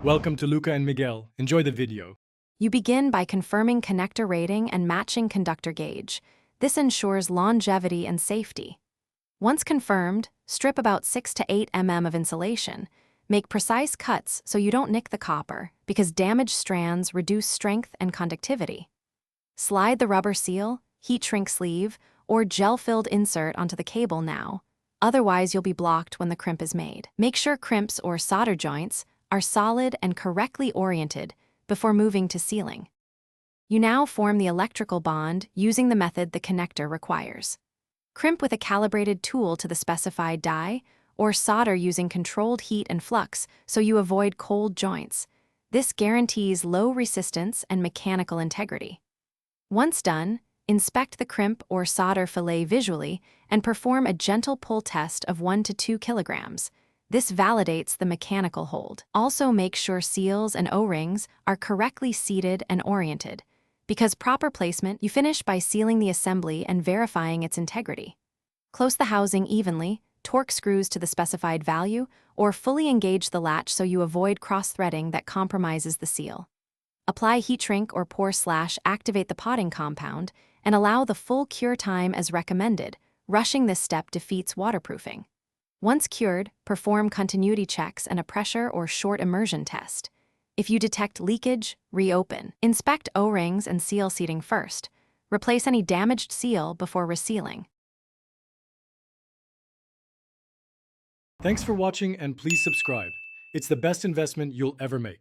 Welcome to Luca and Miguel. Enjoy the video. You begin by confirming connector rating and matching conductor gauge. This ensures longevity and safety. Once confirmed, strip about 6 to 8 mm of insulation. Make precise cuts so you don't nick the copper, because damaged strands reduce strength and conductivity. Slide the rubber seal, heat shrink sleeve, or gel-filled insert onto the cable now. Otherwise, you'll be blocked when the crimp is made. Make sure crimps or solder joints are solid and correctly oriented before moving to sealing. You now form the electrical bond using the method the connector requires. Crimp with a calibrated tool to the specified die, or solder using controlled heat and flux so you avoid cold joints. This guarantees low resistance and mechanical integrity. Once done, inspect the crimp or solder fillet visually and perform a gentle pull test of 1 to 2 kilograms. This validates the mechanical hold. Also make sure seals and O-rings are correctly seated and oriented. Because proper placement, you finish by sealing the assembly and verifying its integrity. Close the housing evenly, torque screws to the specified value, or fully engage the latch so you avoid cross-threading that compromises the seal. Apply heat shrink or pour/activate the potting compound and allow the full cure time as recommended. Rushing this step defeats waterproofing. Once cured, perform continuity checks and a pressure or short immersion test. If you detect leakage, reopen. Inspect O-rings and seal seating first. Replace any damaged seal before resealing. Thanks for watching and please subscribe. It's the best investment you'll ever make.